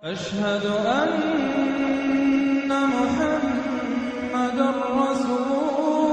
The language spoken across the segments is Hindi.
अशहदु अन्ना मुहम्मदुर रसूलुल्लाह।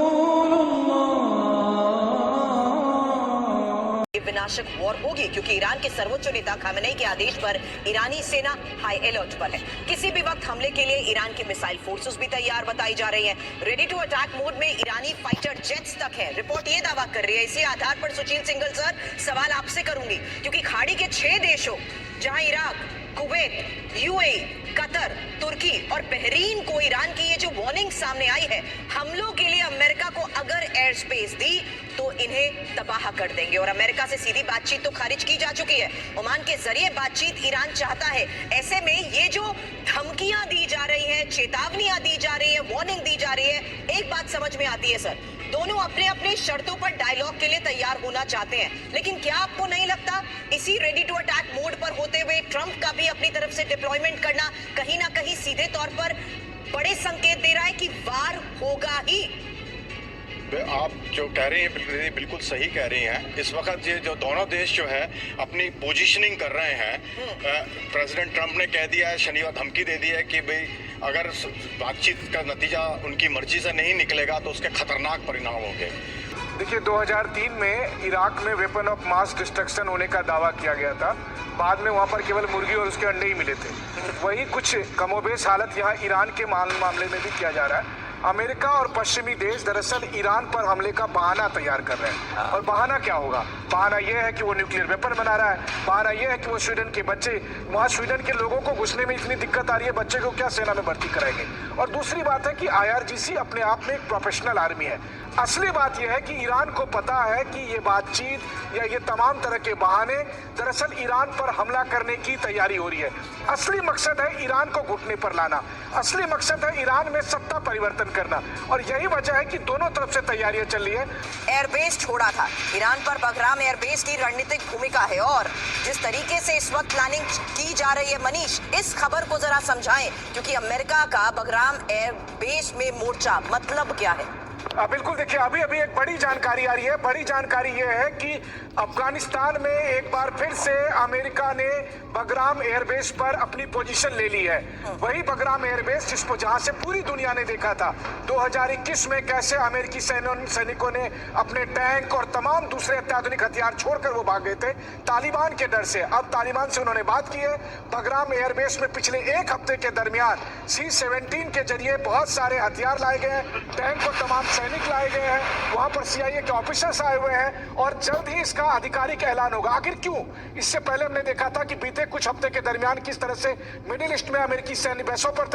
विनाशक वॉर होगी क्योंकि ईरान के सर्वोच्च नेता खामेनेई के आदेश पर ईरानी सेना हाई अलर्ट पर है। किसी भी वक्त हमले के लिए ईरान की मिसाइल फोर्सेस भी तैयार बताई जा रही हैं। रेडी टू अटैक मोड में ईरानी फाइटर जेट्स तक है। रिपोर्ट ये दावा कर रही है। इसी आधार पर सुशील सिंघल सर, सवाल आपसे करूंगी क्योंकि खाड़ी के 6 देशों जहां इराक, कुवैत, यूएई, कतर, तुर्की और बहरीन को ईरान की ये जो वार्निंग सामने आई है, हमलों के लिए अमेरिका को अगर एयर स्पेस दी तो इन्हें तबाह कर देंगे। और अमेरिका से सीधी बातचीत तो खारिज की जा चुकी है। ओमान के जरिए बातचीत ईरान चाहता है। ऐसे में ये जो धमकियां दी जा रही है, चेतावनियां दी जा रही है, वार्निंग दी जा रही है, एक बात समझ में आती है सर, दोनों अपने अपने शर्तों पर डायलॉग के लिए तैयार होना चाहते हैं। लेकिन क्या आपको नहीं लगता इसी रेडी टू अटैक मोड पर होते हुए ट्रंप का भी अपनी तरफ से डिप्लॉयमेंट करना कहीं ना कहीं सीधे तौर पर बड़े संकेत दे रहा है कि वार होगा ही? आप जो कह रही हैं बिल्कुल सही कह रही हैं। इस वक्त ये जो दोनों देश जो है अपनी पोजीशनिंग कर रहे हैं। प्रेसिडेंट ट्रंप ने कह दिया है, शनिवार धमकी दे दी है कि भाई अगर बातचीत का नतीजा उनकी मर्जी से नहीं निकलेगा तो उसके खतरनाक परिणाम होंगे। देखिए 2003 में इराक में वेपन ऑफ मास डिस्ट्रक्शन होने का दावा किया गया था। बाद में वहाँ पर केवल मुर्गी और उसके अंडे ही मिले थे। वही कुछ कमोबेश हालत यहाँ ईरान के मामले में भी किया जा रहा है। अमेरिका और पश्चिमी देश दरअसल ईरान पर हमले का बहाना तैयार कर रहे हैं। और बहाना क्या होगा? बहाना यह है कि वो न्यूक्लियर वेपन बना रहा है। बहाना यह है कि वो स्वीडन के बच्चे, वहाँ स्वीडन के लोगों को घुसने में इतनी दिक्कत आ रही है, बच्चे को क्या सेना में भर्ती कराएंगे। और दूसरी बात है कि IRGC अपने आप में एक प्रोफेशनल आर्मी है। असली बात यह है कि ईरान को पता है कि ये बातचीत या ये तमाम तरह के बहाने दरअसल ईरान पर हमला करने की तैयारी हो रही है। असली मकसद है ईरान को घुटने पर लाना। असली मकसद है ईरान में सत्ता परिवर्तन करना। और यही वजह है कि दोनों तरफ से तैयारियां चल रही है। एयरबेस छोड़ा था ईरान पर बगराम एयरबेस की रणनीतिक भूमिका है और जिस तरीके से इस वक्त प्लानिंग की जा रही है, मनीष इस खबर को जरा समझाएं क्योंकि अमेरिका का बगराम एयरबेस में मोर्चा मतलब क्या है? बिल्कुल, देखिए अभी एक बड़ी जानकारी आ रही है। बड़ी जानकारी यह है कि अफगानिस्तान में एक बार फिर से अमेरिका ने बगराम एयरबेस पर अपनी पोजीशन ले ली है। वही बगराम एयरबेस जिसको जहां से पूरी दुनिया ने देखा था 2021 में कैसे अमेरिकी सैनिकों ने अपने टैंक और तमाम दूसरे अत्याधुनिक हथियार छोड़कर वो भाग गए थे तालिबान के डर से। अब तालिबान से उन्होंने बात की है। बगराम एयरबेस में पिछले एक हफ्ते के दरमियान C-17 के जरिए बहुत सारे हथियार लाए गए हैं, टैंक और तमाम सैनिक लाए गए हैं। वहां पर CIA के ऑफिसर्स आए हुए हैं और जल्द ही इसका आधिकारिक ऐलान होगा। आखिर क्यों? इससे पहले हमने देखा था कि बीते कुछ हफ्ते के दरमियान किस तरह से मिडिल ईस्ट में अमेरिकी सैन्य बेसों पर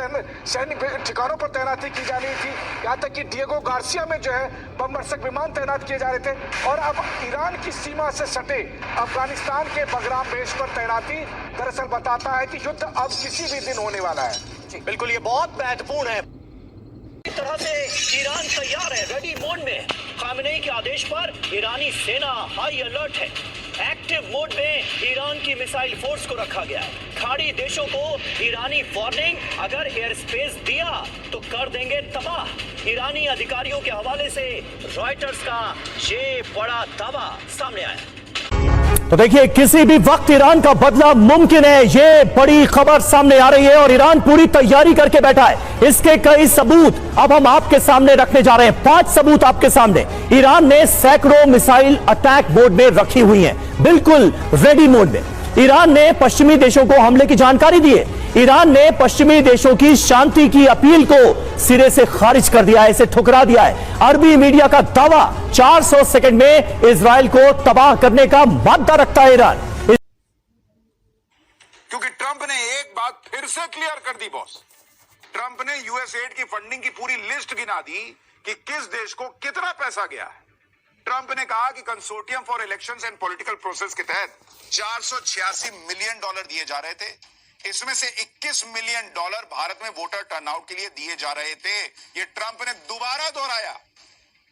सैनिक ठिकानों पर तैनाती की जा रही थी। यहाँ तक कि डिएगो गार्सिया में जो है बमवर्षक विमान तैनात किए जा रहे थे। और अब ईरान की सीमा से सटे अफगानिस्तान के बगराम बेस पर तैनाती दरअसल बताता है कि युद्ध अब किसी भी दिन होने वाला है। बिल्कुल, ये बहुत महत्वपूर्ण है। इस तरह से ईरान तैयार है, रेडी मोड में। खामेनेई के आदेश पर ईरानी सेना हाई अलर्ट है। एक्टिव मोड में ईरान की मिसाइल फोर्स को रखा गया है। खाड़ी देशों को ईरानी वार्निंग, अगर एयर स्पेस दिया तो कर देंगे तबाह। ईरानी अधिकारियों के हवाले से रॉयटर्स का ये बड़ा दावा सामने आया। तो देखिए किसी भी वक्त ईरान का बदला मुमकिन है, ये बड़ी खबर सामने आ रही है और ईरान पूरी तैयारी करके बैठा है। इसके कई सबूत अब हम आपके सामने रखने जा रहे हैं। 5 सबूत आपके सामने। ईरान ने सैकड़ों मिसाइल अटैक मोड में रखी हुई हैं, बिल्कुल रेडी मोड में। ईरान ने पश्चिमी देशों को हमले की जानकारी दी है। ईरान ने पश्चिमी देशों की शांति की अपील को सिरे से खारिज कर दिया है, इसे ठुकरा दिया है। अरबी मीडिया का दावा 400 सेकंड में इजराइल को तबाह करने का मादा रखता है ईरान। क्योंकि ट्रंप ने एक बात फिर से क्लियर कर दी बॉस। ट्रंप ने USAID की फंडिंग की पूरी लिस्ट गिना दी कि किस देश को कितना पैसा गया है। ट्रंप ने कहा कि consortium for elections and political process के तहत $486 मिलियन दिए जा रहे थे। इसमें से $21 मिलियन भारत में वोटर टर्नआउट के लिए दिए जा रहे थे। ये ट्रंप ने दोबारा दोहराया।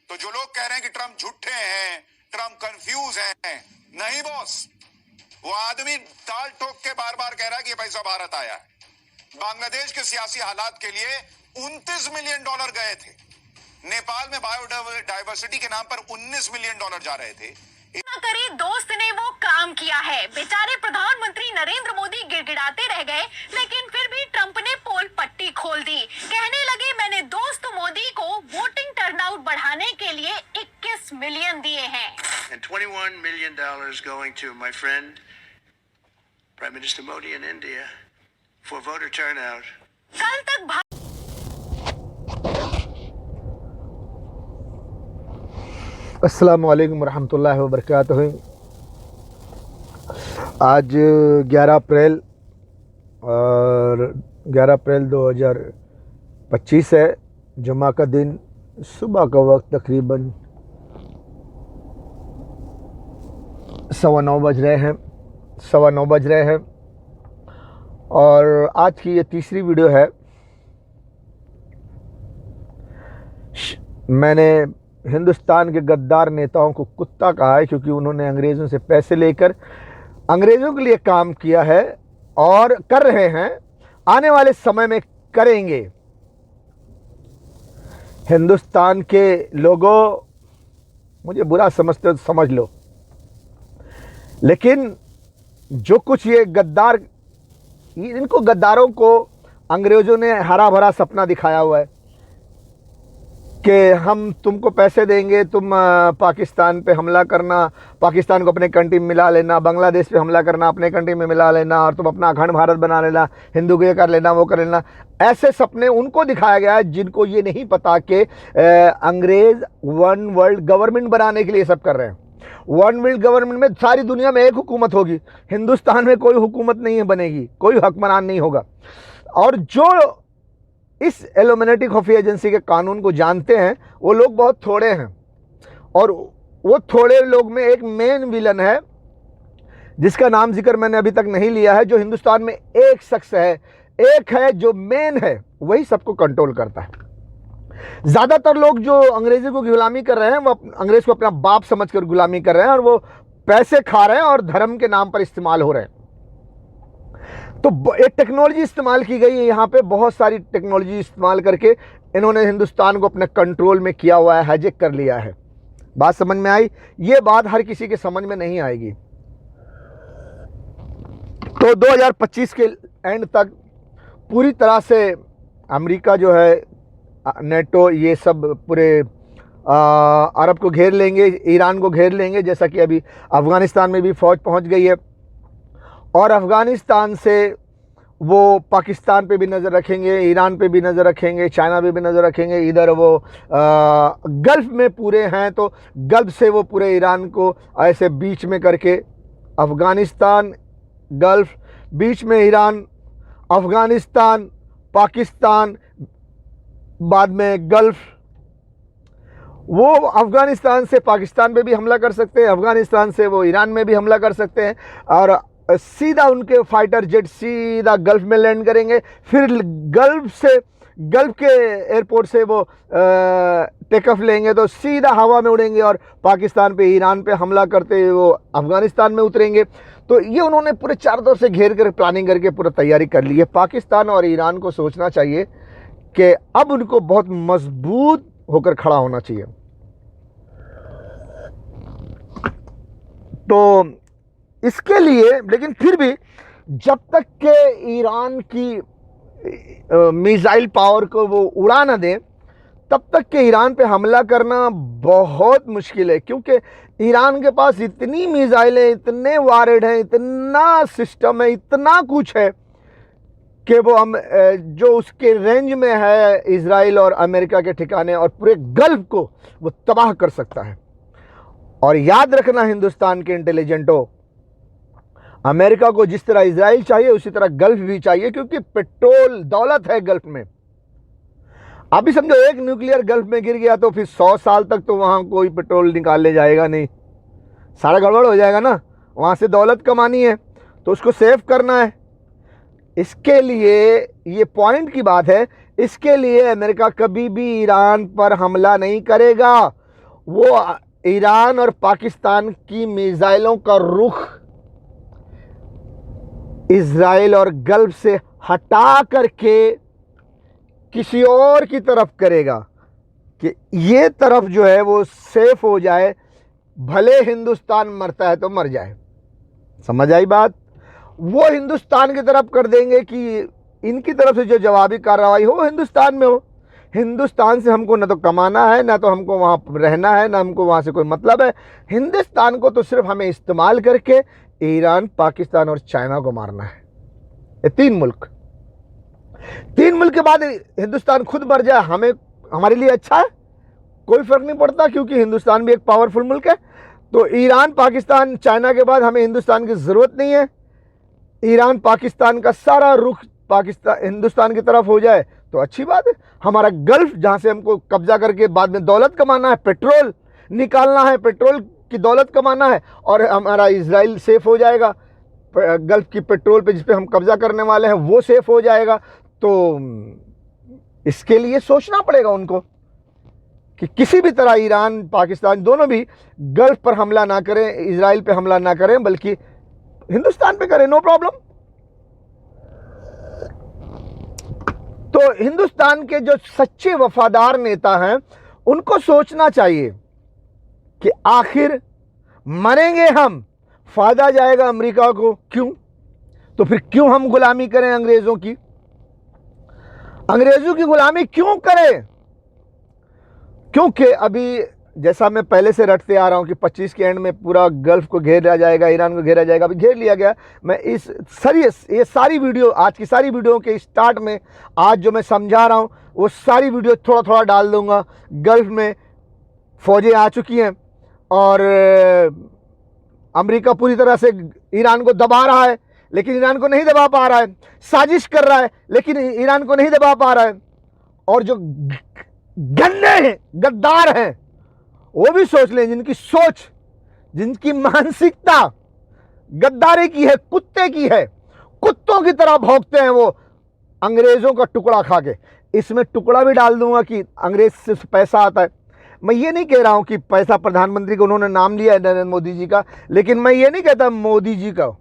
तो जो लोग कह रहे हैं कि ट्रंप झूठे हैं, ट्रंप कंफ्यूज हैं, नहीं बॉस, वो आदमी ताल ठोक के बार बार कह रहा है कि ये पैसा भारत आया है। बांग्लादेश के सियासी हालात के लिए $29 मिलियन गए थे। नेपाल में बायोडाइवर्सिटी के नाम पर $19 मिलियन जा रहे थे। न करे दोस्त ने वो काम किया है। बेचारे प्रधानमंत्री नरेंद्र मोदी गिड़गिड़ाते रह गए, लेकिन फिर भी ट्रंप ने पोल पट्टी खोल दी। कहने लगे मैंने दोस्त मोदी को वोटिंग टर्नआउट बढ़ाने के लिए 21 मिलियन दिए हैं। And $21 million going to my friend Prime Minister Modi in India for voter turnout. कल तक अस्सलामु अलैकुम रहमतुल्लाहि व बरकातुहू। आज 11 अप्रैल और 11 अप्रैल 2025 है, जुमा का दिन। सुबह का वक्त तकरीबन 9:15 बज रहे हैं और आज की ये तीसरी वीडियो है। मैंने हिंदुस्तान के गद्दार नेताओं को कुत्ता कहा है क्योंकि उन्होंने अंग्रेज़ों से पैसे लेकर अंग्रेज़ों के लिए काम किया है और कर रहे हैं, आने वाले समय में करेंगे। हिंदुस्तान के लोगों, मुझे बुरा समझते हो तो समझ लो, लेकिन जो कुछ ये गद्दार, इनको गद्दारों को अंग्रेज़ों ने हरा भरा सपना दिखाया हुआ है कि हम तुमको पैसे देंगे, तुम पाकिस्तान पे हमला करना, पाकिस्तान को अपने कंट्री में मिला लेना, बांग्लादेश पे हमला करना, अपने कंट्री में मिला लेना, और तुम अपना अखंड भारत बना लेना, हिंदू को ये कर लेना, वो कर लेना। ऐसे सपने उनको दिखाया गया है जिनको ये नहीं पता कि अंग्रेज़ वन वर्ल्ड गवर्नमेंट बनाने के लिए सब कर रहे हैं। वन वर्ल्ड गवर्नमेंट में सारी दुनिया में एक हुकूमत होगी, हिंदुस्तान में कोई हुकूमत नहीं बनेगी, कोई हुक्मरान नहीं होगा। और जो इस इल्यूमिनेटी खुफिया एजेंसी के कानून को जानते हैं वो लोग बहुत थोड़े हैं, और वो थोड़े लोग में एक मेन विलन है जिसका नाम जिक्र मैंने अभी तक नहीं लिया है, जो हिंदुस्तान में एक शख्स है, एक है जो मेन है, वही सबको कंट्रोल करता है। ज़्यादातर लोग जो अंग्रेज़ी को गुलामी कर रहे हैं वो अंग्रेज़ को अपना बाप समझकर गुलामी कर रहे हैं और वो पैसे खा रहे हैं और धर्म के नाम पर इस्तेमाल हो रहे हैं। तो एक टेक्नोलॉजी इस्तेमाल की गई है यहाँ पे, बहुत सारी टेक्नोलॉजी इस्तेमाल करके इन्होंने हिंदुस्तान को अपने कंट्रोल में किया हुआ है, हाईजैक कर लिया है। बात समझ में आई? ये बात हर किसी के समझ में नहीं आएगी। तो 2025 के एंड तक पूरी तरह से अमेरिका जो है, नेटो, ये सब पूरे अरब को घेर लेंगे, ईरान को घेर लेंगे, जैसा कि अभी अफ़गानिस्तान में भी फ़ौज पहुँच गई है। और अफ़गानिस्तान से वो पाकिस्तान पे भी नज़र रखेंगे, ईरान पे भी नज़र रखेंगे, चाइना पे भी नज़र रखेंगे। इधर वो गल्फ़ में पूरे हैं तो गल्फ़ से वो पूरे ईरान को ऐसे बीच में करके, अफ़गानिस्तान, गल्फ़, बीच में ईरान, अफ़गानिस्तान, पाकिस्तान, बाद में गल्फ़। वो अफ़गानिस्तान से पाकिस्तान पे भी हमला कर सकते हैं, अफ़गानिस्तान से वो ईरान में भी हमला कर सकते हैं, और सीधा उनके फाइटर जेट सीधा गल्फ़ में लैंड करेंगे। फिर गल्फ़ के एयरपोर्ट से वो टेक ऑफ लेंगे तो सीधा हवा में उड़ेंगे और पाकिस्तान पे, ईरान पे हमला करते हुए वो अफ़गानिस्तान में उतरेंगे। तो ये उन्होंने पूरे चारों तरफ से घेर कर प्लानिंग करके पूरा तैयारी कर ली है। पाकिस्तान और ईरान को सोचना चाहिए कि अब उनको बहुत मजबूत होकर खड़ा होना चाहिए। तो इसके लिए, लेकिन फिर भी जब तक के ईरान की मिसाइल पावर को वो उड़ा ना दें, तब तक के ईरान पे हमला करना बहुत मुश्किल है, क्योंकि ईरान के पास इतनी मिसाइलें, इतने वारेड हैं, इतना सिस्टम है, इतना कुछ है कि वो हम जो उसके रेंज में है इजराइल और अमेरिका के ठिकाने और पूरे गल्फ को वो तबाह कर सकता है। और याद रखना हिंदुस्तान के इंटेलिजेंटो, अमेरिका को जिस तरह इजराइल चाहिए उसी तरह गल्फ भी चाहिए, क्योंकि पेट्रोल दौलत है गल्फ में। अभी समझो एक न्यूक्लियर गल्फ में गिर गया तो फिर 100 साल तक तो वहाँ कोई पेट्रोल निकालने जाएगा नहीं, सारा गड़बड़ हो जाएगा ना। वहाँ से दौलत कमानी है तो उसको सेव करना है। इसके लिए ये पॉइंट की बात है, इसके लिए अमेरिका कभी भी ईरान पर हमला नहीं करेगा। वो ईरान और पाकिस्तान की मिसाइलों का रुख इजराइल और गल्फ से हटा करके किसी और की तरफ करेगा कि ये तरफ जो है वो सेफ हो जाए, भले हिंदुस्तान मरता है तो मर जाए। समझ आई बात? वो हिंदुस्तान की तरफ कर देंगे कि इनकी तरफ से जो जवाबी कार्रवाई हो हिंदुस्तान में हो। हिंदुस्तान से हमको ना तो कमाना है, ना तो हमको वहाँ रहना है, ना हमको वहाँ से कोई मतलब है। हिंदुस्तान को तो सिर्फ हमें इस्तेमाल करके ईरान, पाकिस्तान और चाइना को मारना है। ये तीन मुल्क के बाद हिंदुस्तान खुद मर जाए, हमें हमारे लिए अच्छा है, कोई फर्क नहीं पड़ता, क्योंकि हिंदुस्तान भी एक पावरफुल मुल्क है। तो ईरान, पाकिस्तान, चाइना के बाद हमें हिंदुस्तान की ज़रूरत नहीं है। ईरान, पाकिस्तान का सारा रुख पाकिस्तान, हिंदुस्तान की तरफ हो जाए तो अच्छी बात है। हमारा गल्फ, जहाँ से हमको कब्जा करके बाद में दौलत कमाना है, पेट्रोल निकालना है, पेट्रोल की दौलत कमाना है, और हमारा इजराइल सेफ हो जाएगा। गल्फ की पेट्रोल पे जिस पे हम कब्जा करने वाले हैं वो सेफ हो जाएगा। तो इसके लिए सोचना पड़ेगा उनको कि किसी भी तरह ईरान, पाकिस्तान दोनों भी गल्फ पर हमला ना करें, इजराइल पे हमला ना करें, बल्कि हिंदुस्तान पे करें, नो प्रॉब्लम। तो हिंदुस्तान के जो सच्चे वफादार नेता हैं उनको सोचना चाहिए कि आखिर मरेंगे हम, फायदा जाएगा अमेरिका को, क्यों? तो फिर क्यों हम गुलामी करें अंग्रेजों की? अंग्रेजों की गुलामी क्यों करें? क्योंकि अभी जैसा मैं पहले से रटते आ रहा हूं कि 25 के एंड में पूरा गल्फ को घेरा जाएगा, ईरान को घेरा जाएगा, अभी घेर लिया गया। मैं ये सारी वीडियो, आज की सारी वीडियो के स्टार्ट में आज जो मैं समझा रहा हूं वो सारी वीडियो थोड़ा थोड़ा डाल दूंगा। गल्फ में फौजें आ चुकी हैं और अमेरिका पूरी तरह से ईरान को दबा रहा है, लेकिन ईरान को नहीं दबा पा रहा है। साजिश कर रहा है लेकिन ईरान को नहीं दबा पा रहा है। और जो गन्ने हैं, गद्दार हैं, वो भी सोच लें, जिनकी सोच, जिनकी मानसिकता गद्दारी की है, कुत्ते की है, कुत्तों की तरह भौंकते हैं वो अंग्रेजों का टुकड़ा खा के। इसमें टुकड़ा भी डाल दूंगा कि अंग्रेज से पैसा आता है। मैं ये नहीं कह रहा हूं कि पैसा प्रधानमंत्री को उन्होंने नाम लिया है नरेंद्र मोदी जी का, लेकिन मैं ये नहीं कहता मोदी जी का,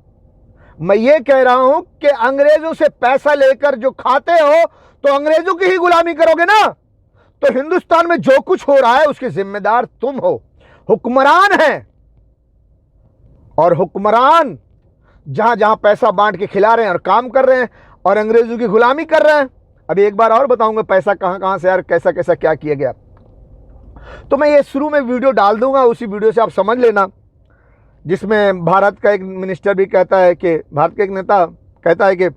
मैं ये कह रहा हूं कि अंग्रेजों से पैसा लेकर जो खाते हो तो अंग्रेजों की ही गुलामी करोगे ना। तो हिंदुस्तान में जो कुछ हो रहा है उसके जिम्मेदार तुम हो, हुक्मरान हैं। और हुक्मरान जहां जहां पैसा बांट के खिला रहे हैं और काम कर रहे हैं और अंग्रेजों की गुलामी कर रहे हैं। अभी एक बार और बताऊंगा पैसा कहां कहां से यार, कैसा कैसा क्या किया गया। तो मैं ये शुरू में वीडियो डाल दूंगा, उसी वीडियो से आप समझ लेना, जिसमें भारत का एक मिनिस्टर भी कहता है कि, भारत का एक नेता कहता है कि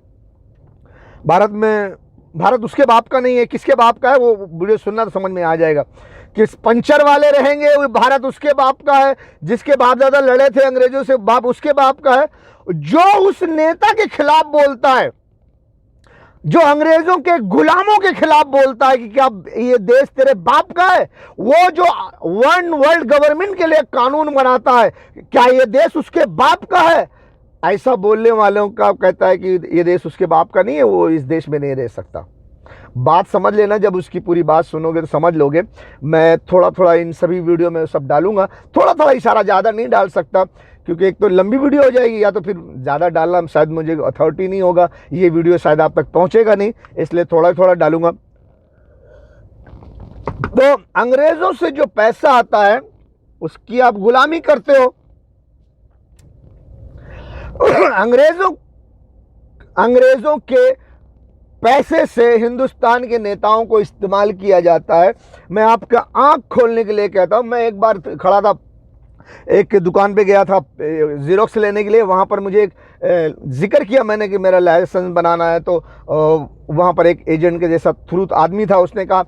भारत उसके बाप का नहीं है, किसके बाप का है, वो वीडियो सुनना तो समझ में आ जाएगा। कि पंचर वाले रहेंगे, वो भारत उसके बाप का है, जिसके बाप दादा लड़े थे अंग्रेजों से, बाप उसके बाप का है। जो उस नेता के खिलाफ बोलता है, जो अंग्रेजों के गुलामों के खिलाफ बोलता है कि क्या ये देश तेरे बाप का है, वो जो वन वर्ल्ड गवर्नमेंट के लिए कानून बनाता है, क्या ये देश उसके बाप का है, ऐसा बोलने वालों का कहता है कि ये देश उसके बाप का नहीं है, वो इस देश में नहीं रह सकता। बात समझ लेना, जब उसकी पूरी बात सुनोगे तो समझ लोगे। मैं थोड़ा थोड़ा इन सभी वीडियो में सब डालूंगा, थोड़ा थोड़ा इशारा, ज़्यादा नहीं डाल सकता क्योंकि एक तो लंबी वीडियो हो जाएगी, या तो फिर ज़्यादा डालना शायद मुझे अथॉरिटी नहीं होगा, ये वीडियो शायद आप तक पहुंचेगा नहीं, इसलिए थोड़ा थोड़ा डालूंगा। तो अंग्रेजों से जो पैसा आता है उसकी आप गुलामी करते हो। अंग्रेजों के पैसे से हिंदुस्तान के नेताओं को इस्तेमाल किया जाता है। मैं आपका आंख खोलने के लिए कहता हूं, मैं एक बार खड़ा था, एक दुकान पे गया था जीरोक्स लेने के लिए। वहाँ पर मुझे एक जिक्र किया मैंने कि मेरा लाइसेंस बनाना है, तो वहाँ पर एक एजेंट के जैसा थ्रू आदमी था, उसने कहा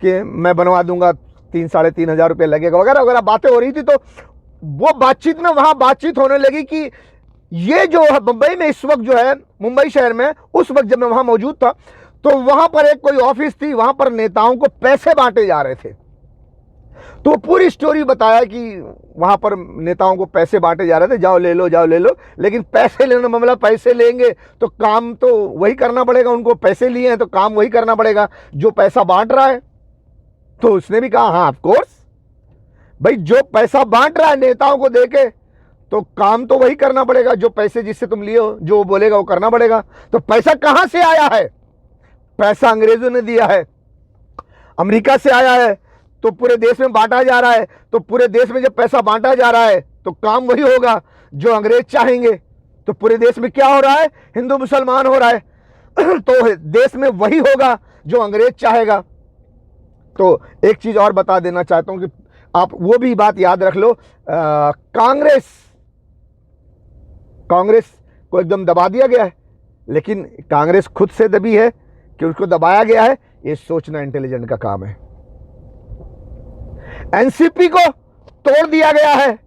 कि मैं बनवा दूंगा, 3-3.5 हज़ार रुपये लगेगा, वगैरह वगैरह बातें हो रही थी। तो वो बातचीत में वहाँ बातचीत होने लगी कि ये जो मुंबई में इस वक्त जो है, मुंबई शहर में उस वक्त जब मैं वहाँ मौजूद था, तो वहाँ पर एक कोई ऑफिस थी, वहाँ पर नेताओं को पैसे बांटे जा रहे थे। तो पूरी स्टोरी बताया कि वहाँ पर नेताओं को पैसे बांटे जा रहे थे, जाओ ले लो, जाओ ले लो। लेकिन पैसे लेने मामला, पैसे लेंगे तो काम तो वही करना पड़ेगा, उनको पैसे लिए हैं तो काम वही करना पड़ेगा जो पैसा बांट रहा है। तो उसने भी कहा हाँ ऑफ कोर्स भाई, जो पैसा बांट रहा है नेताओं को देके तो काम तो वही करना पड़ेगा, जो पैसे जिससे तुम लिए हो, जो बोलेगा वो करना पड़ेगा। तो पैसा कहां से आया है? पैसा अंग्रेजों ने दिया है, अमेरिका से आया है। तो पूरे देश में बांटा जा रहा है, तो पूरे देश में जब पैसा बांटा जा रहा है तो काम वही होगा जो अंग्रेज चाहेंगे। तो पूरे देश में क्या हो रहा है, हिंदू मुसलमान हो रहा है तो देश में वही होगा जो अंग्रेज चाहेगा। तो एक चीज और बता देना चाहता हूं कि आप वो भी बात याद रख लो, कांग्रेस को एकदम दबा दिया गया है, लेकिन कांग्रेस खुद से दबी है कि उसको दबाया गया है, ये सोचना इंटेलिजेंट का काम है। एनसीपी को तोड़ दिया गया है,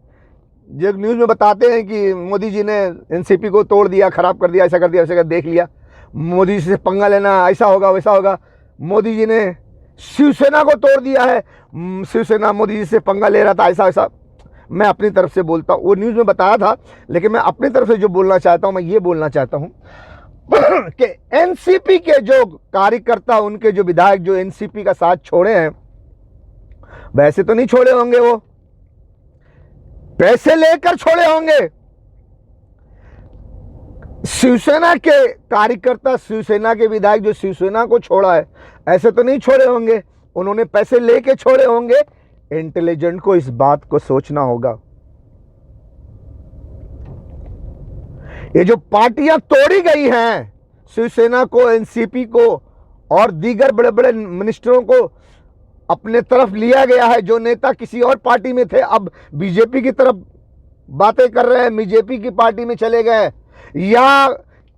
जो न्यूज में बताते हैं कि मोदी जी ने एनसीपी को तोड़ दिया, खराब कर दिया, ऐसा कर दिया, वैसा कर देख लिया, मोदी जी से पंगा लेना, ऐसा होगा वैसा होगा। मोदी जी ने शिवसेना को तोड़ दिया है, शिवसेना मोदी जी से पंगा ले रहा था, ऐसा वैसा। मैं अपनी तरफ से बोलता हूँ, वो न्यूज में बताया था, लेकिन मैं अपनी तरफ से जो बोलना चाहता हूँ, मैं ये बोलना चाहता हूँ कि एनसीपी के जो कार्यकर्ता, उनके जो विधायक जो एनसीपी का साथ छोड़े हैं, वैसे तो नहीं छोड़े होंगे, वो पैसे लेकर छोड़े होंगे। शिवसेना के कार्यकर्ता, शिवसेना के विधायक जो शिवसेना को छोड़ा है, ऐसे तो नहीं छोड़े होंगे, उन्होंने पैसे लेके छोड़े होंगे। इंटेलिजेंट को इस बात को सोचना होगा। ये जो पार्टियां तोड़ी गई हैं, शिवसेना को, एनसीपी को और दीगर बड़े बड़े मिनिस्टरों को अपने तरफ लिया गया है, जो नेता किसी और पार्टी में थे अब बीजेपी की तरफ बातें कर रहे हैं, बीजेपी की पार्टी में चले गए, या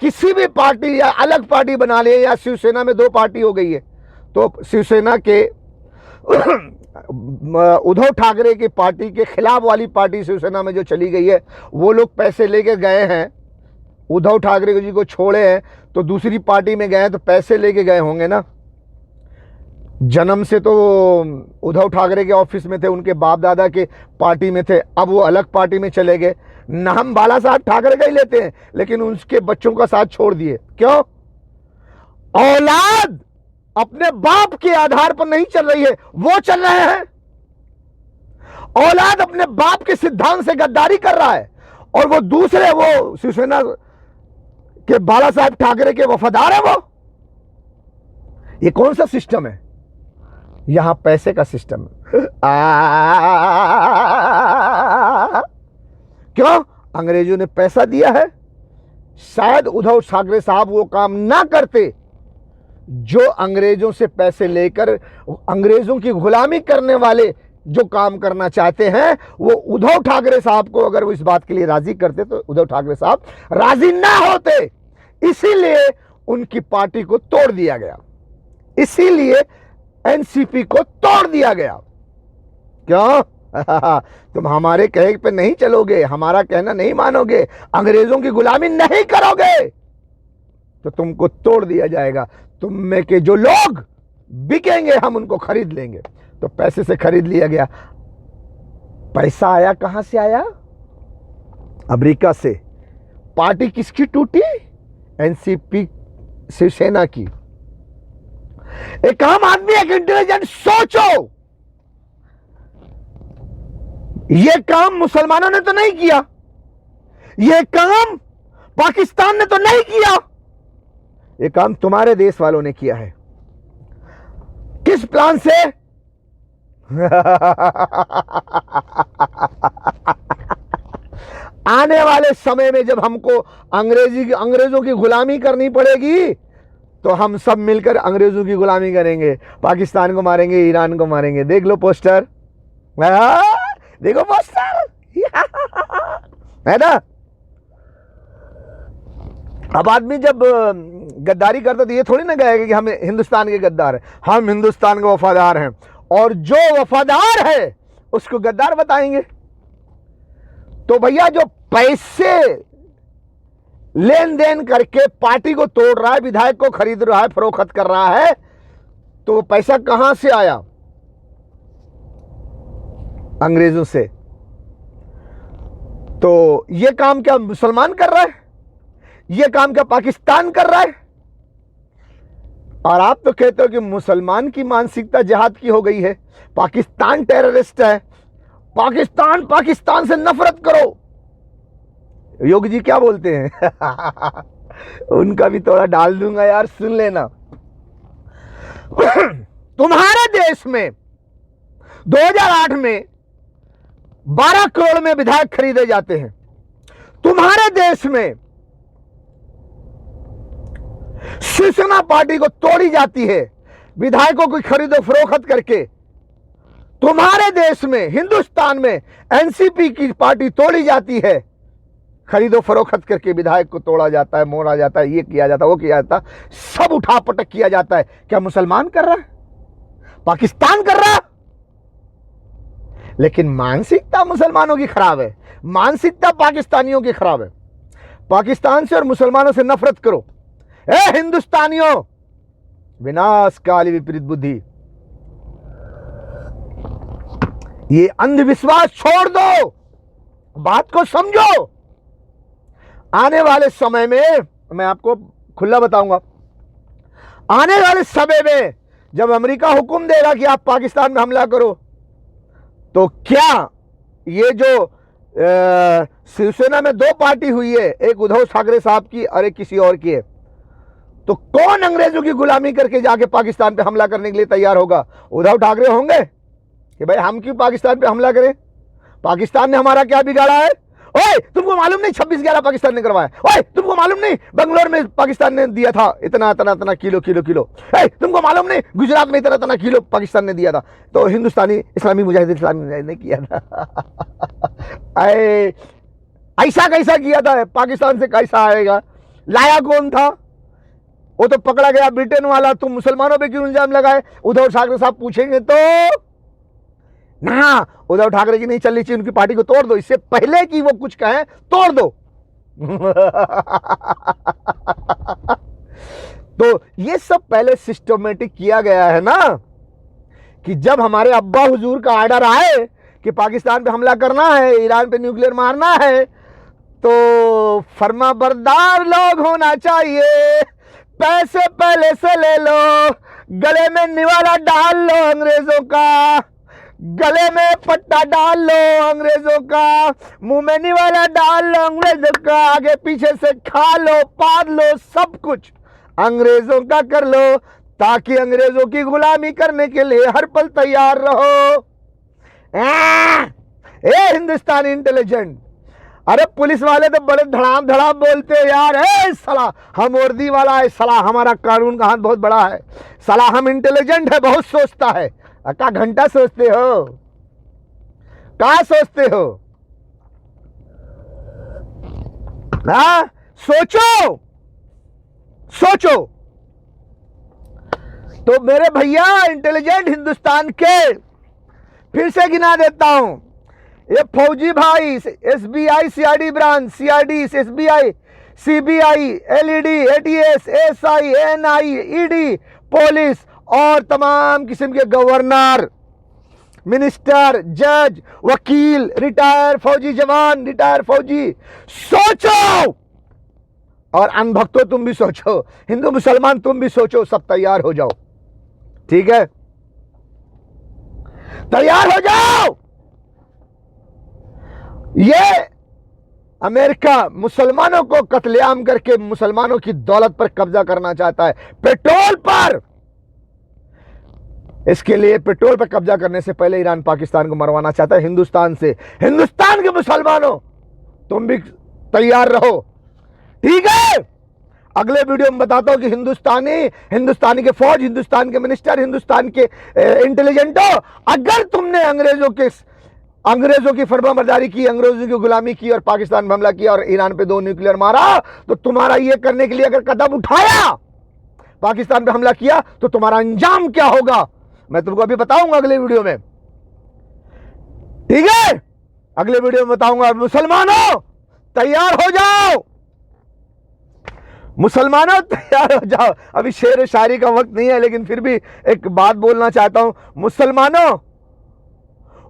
किसी भी पार्टी या अलग पार्टी बना लिए, या शिवसेना में 2 पार्टी हो गई है। तो शिवसेना के उद्धव ठाकरे की पार्टी के खिलाफ वाली पार्टी शिवसेना में जो चली गई है, वो लोग पैसे लेके गए हैं, उद्धव ठाकरे जी को छोड़े हैं तो दूसरी पार्टी में गए हैं, तो पैसे लेके गए होंगे ना। जन्म से तो उद्धव ठाकरे के ऑफिस में थे, उनके बाप दादा के पार्टी में थे, अब वो अलग पार्टी में चले गए। नाम बाला साहब ठाकरे का ही लेते हैं, लेकिन उसके बच्चों का साथ छोड़ दिए। क्यों? औलाद अपने बाप के आधार पर नहीं चल रही है, वो चल रहे हैं। औलाद अपने बाप के सिद्धांत से गद्दारी कर रहा है, और वो दूसरे, वो शिवसेना के बाला साहब ठाकरे के वफादार है। वो ये कौन सा सिस्टम है? यहां पैसे का सिस्टम है। क्यों? अंग्रेजों ने पैसा दिया है। शायद उद्धव ठाकरे साहब वो काम ना करते जो अंग्रेजों से पैसे लेकर अंग्रेजों की गुलामी करने वाले जो काम करना चाहते हैं, वो उद्धव ठाकरे साहब को अगर वो इस बात के लिए राजी करते तो उद्धव ठाकरे साहब राजी ना होते। इसीलिए उनकी पार्टी को तोड़ दिया गया, इसीलिए एनसीपी को तोड़ दिया गया। क्यों? तुम हमारे कहे पे नहीं चलोगे, हमारा कहना नहीं मानोगे, अंग्रेजों की गुलामी नहीं करोगे, तो तुमको तोड़ दिया जाएगा। तुम में के जो लोग बिकेंगे, हम उनको खरीद लेंगे। तो पैसे से खरीद लिया गया। पैसा आया कहां से आया? अमेरिका से। पार्टी किसकी टूटी? एनसीपी, शिवसेना की। एक आम आदमी, एक इंटेलिजेंट सोचो, यह काम मुसलमानों ने तो नहीं किया, यह काम पाकिस्तान ने तो नहीं किया, यह काम तुम्हारे देश वालों ने किया है। किस प्लान से? आने वाले समय में जब हमको अंग्रेजों की गुलामी करनी पड़ेगी, तो हम सब मिलकर अंग्रेजों की गुलामी करेंगे, पाकिस्तान को मारेंगे, ईरान को मारेंगे। देख लो पोस्टर, देखो पोस्टर है ना। अब आदमी जब गद्दारी करता तो ये थोड़ी ना कहेगा कि हम हिंदुस्तान के गद्दार हैं, हम हिंदुस्तान के वफादार हैं, और जो वफादार है उसको गद्दार बताएंगे। तो भैया जो पैसे लेन देन करके पार्टी को तोड़ रहा है, विधायक को खरीद रहा है, फरोख्त कर रहा है, तो वो पैसा कहां से आया? अंग्रेजों से। तो ये काम क्या मुसलमान कर रहा है? ये काम क्या पाकिस्तान कर रहा है? और आप तो कहते हो कि मुसलमान की मानसिकता जिहाद की हो गई है, पाकिस्तान टेररिस्ट है, पाकिस्तान से नफरत करो। योगी जी क्या बोलते हैं? उनका भी थोड़ा डाल दूंगा यार, सुन लेना। तुम्हारे देश में 2008 में 12 करोड़ में विधायक खरीदे जाते हैं। तुम्हारे देश में शिवसेना पार्टी को तोड़ी जाती है विधायकों की खरीदो फरोख्त करके। तुम्हारे देश में, हिंदुस्तान में एनसीपी की पार्टी तोड़ी जाती है, खरीदो फरोख्त करके विधायक को तोड़ा जाता है, मोड़ा जाता है, ये किया जाता है, वो किया जाता है, सब उठा पटक किया जाता है। क्या मुसलमान कर रहा है? पाकिस्तान कर रहा है? लेकिन मानसिकता मुसलमानों की खराब है, मानसिकता पाकिस्तानियों की खराब है। पाकिस्तान से और मुसलमानों से नफरत करो। ए हिंदुस्तानियों, विनाशकाली विपरीत बुद्धि, ये अंधविश्वास छोड़ दो, बात को समझो। आने वाले समय में मैं आपको खुला बताऊंगा, आने वाले समय में जब अमेरिका हुक्म देगा कि आप पाकिस्तान में हमला करो, तो क्या ये जो शिवसेना में 2 पार्टी हुई है, एक उद्धव ठाकरे साहब की और एक किसी और की है, तो कौन अंग्रेजों की गुलामी करके जाके पाकिस्तान पे हमला करने के लिए तैयार होगा? उद्धव ठाकरे होंगे कि भाई हम क्यों पाकिस्तान पे हमला करें? पाकिस्तान ने हमारा क्या बिगाड़ा है? ओए, तुमको मालूम नहीं 26/11 पाकिस्तान ने करवाया? ओए, तुमको मालूम नहीं बेंगलोर में पाकिस्तान ने दिया था इतना किलो? ओए, तुमको मालूम नहीं गुजरात में इतना किलो पाकिस्तान ने दिया था? तो हिंदुस्तानी इस्लामी मुजाहिदीन ने किया था। ऐसा कैसा किया था? पाकिस्तान से कैसा आएगा? लाया कौन था? वो तो पकड़ा गया ब्रिटेन वाला। तुम मुसलमानों पे क्यों इल्जाम लगाए? उद्धव ठाकरे साहब पूछेंगे तो ना, उद्धव ठाकरे की नहीं चलनी चाहिए, उनकी पार्टी को तोड़ दो। इससे पहले कि वो कुछ कहें, तोड़ दो। तो ये सब पहले सिस्टमेटिक किया गया है ना, कि जब हमारे अब्बा हुजूर का ऑर्डर आए कि पाकिस्तान पे हमला करना है, ईरान पे न्यूक्लियर मारना है, तो फर्माबरदार लोग होना चाहिए। पैसे पहले से ले लो, गले में निवाला डाल लो अंग्रेजों का, गले में पट्टा डाल लो अंग्रेजों का, मुंह में निवाला डाल लो अंग्रेजों का, आगे पीछे से खा लो, पाद लो, सब कुछ अंग्रेजों का कर लो, ताकि अंग्रेजों की गुलामी करने के लिए हर पल तैयार रहो। ए हिंदुस्तानी इंटेलिजेंट, अरे पुलिस वाले तो बड़े धड़ाम धड़ाम बोलते हैं यार, ए साला हम वर्दी वाला है, साला हमारा कानून का हाथ बहुत बड़ा है, साला हम इंटेलिजेंट है, बहुत सोचता है। क्या घंटा सोचते हो? क्या सोचते हो? हाँ, सोचो सोचो। तो मेरे भैया इंटेलिजेंट हिंदुस्तान के, फिर से गिना देता हूं, ये फौजी भाई, SBI CID branch, CID SBI, CBI, LED, ATS, SI, NI, ED, police और तमाम किस्म के गवर्नर, मिनिस्टर, जज, वकील, रिटायर फौजी जवान, रिटायर फौजी, सोचो। और अनभक्तों तुम भी सोचो, हिंदू मुसलमान तुम भी सोचो, सब तैयार हो जाओ। ठीक है, तैयार हो जाओ। ये अमेरिका मुसलमानों को कत्लेआम करके मुसलमानों की दौलत पर कब्जा करना चाहता है, पेट्रोल पर। इसके लिए पेट्रोल पर कब्जा करने से पहले ईरान पाकिस्तान को मरवाना चाहता है हिंदुस्तान से। हिंदुस्तान के मुसलमानों तुम भी तैयार रहो। ठीक है, अगले वीडियो में बताता हूं कि हिंदुस्तानी के फौज, हिंदुस्तान के मिनिस्टर, हिंदुस्तान के इंटेलिजेंटो, अगर तुमने अंग्रेजों की फरमाबरदारी की, अंग्रेजों की गुलामी की और पाकिस्तान में हमला किया और ईरान पे 2 न्यूक्लियर मारा, तो तुम्हारा ये करने के लिए अगर कदम उठाया, पाकिस्तान पे हमला किया, तो तुम्हारा अंजाम क्या होगा मैं तुमको अभी बताऊंगा अगले वीडियो में। ठीक है, अगले वीडियो में बताऊंगा। मुसलमानों तैयार हो जाओ, मुसलमानों तैयार हो जाओ। अभी शेर शायरी का वक्त नहीं है, लेकिन फिर भी एक बात बोलना चाहता हूं। मुसलमानों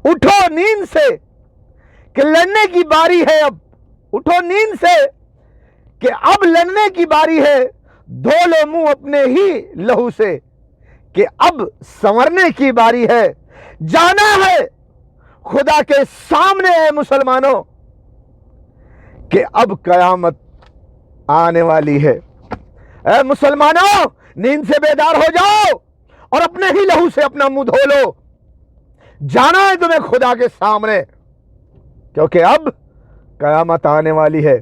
उठो नींद से कि लड़ने की बारी है। अब उठो नींद से कि अब लड़ने की बारी है। धो लो मुंह अपने ही लहू से कि अब संवरने की बारी है। जाना है खुदा के सामने है मुसलमानों कि अब कयामत आने वाली है। ऐ मुसलमानों, नींद से बेदार हो जाओ और अपने ही लहू से अपना मुंह धो लो। जाना है तुम्हें खुदा के सामने, क्योंकि अब कयामत आने वाली है।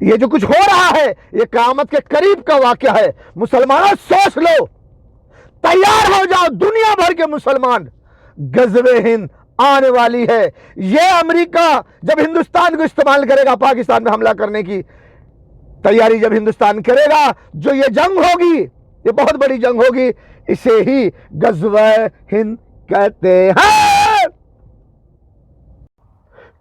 ये जो कुछ हो रहा है ये कयामत के करीब का वाकया है। मुसलमानों सोच लो, तैयार हो जाओ, दुनिया भर के मुसलमान, गज़वे हिंद आने वाली है। ये अमेरिका जब हिंदुस्तान को इस्तेमाल करेगा पाकिस्तान में हमला करने की तैयारी जब हिंदुस्तान करेगा, जो ये जंग होगी ये बहुत बड़ी जंग होगी, इसे ही गज़वे हिंद कहते हैं।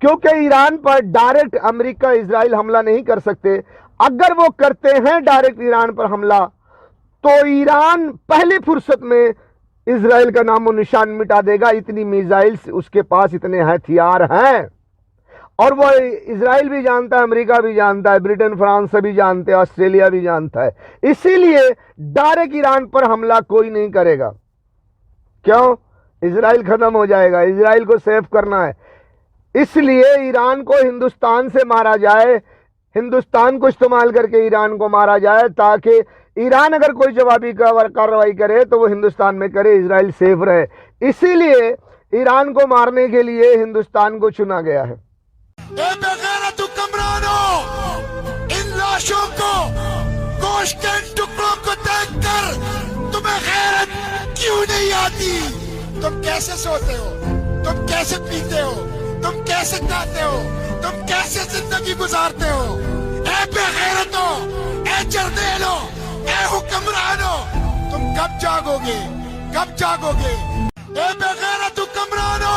क्योंकि ईरान पर डायरेक्ट अमेरिका इजराइल हमला नहीं कर सकते। अगर वो करते हैं डायरेक्ट ईरान पर हमला, तो ईरान पहली फुर्सत में इजराइल का नामो निशान मिटा देगा। इतनी मिसाइल्स उसके पास, इतने हथियार हैं, और वो इजराइल भी जानता है, अमेरिका भी जानता है, ब्रिटेन फ्रांस भी जानते हैं, ऑस्ट्रेलिया भी जानता है। इसीलिए डायरेक्ट ईरान पर हमला कोई नहीं करेगा। क्यों? इजराइल खत्म हो जाएगा, इजराइल को सेव करना है। इसलिए ईरान को हिंदुस्तान से मारा जाए, हिंदुस्तान को इस्तेमाल करके ईरान को मारा जाए, ताकि ईरान अगर कोई जवाबी कार्रवाई करे तो वो हिंदुस्तान में करे, इजराइल सेफ रहे। इसीलिए ईरान को मारने के लिए हिंदुस्तान को चुना गया है। इन लाशों को, गोश्त के टुकड़ों को देखकर तुम्हें गैरत क्यों नहीं आती? तुम कैसे सोते हो? तुम कैसे पीते हो? तुम कैसे खाते हो? तुम कैसे जिंदगी गुजारते हो? ए बेगैरतो, ए जर्देलो, ए हुक्मरानो, तुम कब जागोगे? कब जागोगे? ए बेगैरत हुक्मरानो,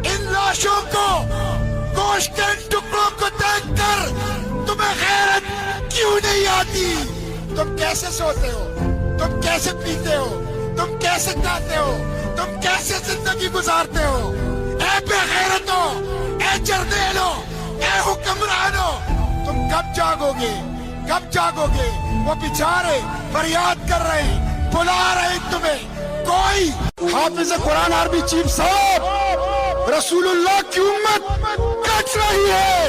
इन लाशों को, गोश्त के टुकड़ों को देखकर तुम्हें गैरत क्यों नहीं आती? तुम कैसे सोते हो? तुम कैसे पीते हो? तुम कैसे खाते हो? तुम कैसे जिंदगी गुजारते हो? ए बेगैरतो, ए जर्देलो, ए हुक्मरानो, तुम कब जागोगे? कब जागोगे? वो बेचारे फरियाद कर रहे हैं, बुला रहे हैं तुम्हें। कोई हाफिज कुरान आर्मी चीफ साहब रसूलुल्लाह की उम्मत कट रही है,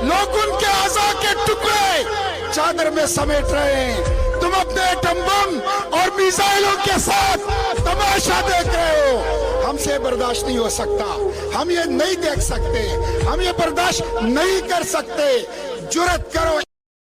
लोग उनके आज़ा के टुकड़े चादर में समेट रहे हैं। तुम अपने एटम बम और मिसाइलों के साथ तमाशा देख रहे हो। हमसे बर्दाश्त नहीं हो सकता, हम ये नहीं देख सकते, हम ये बर्दाश्त नहीं कर सकते। जुर्रत करो,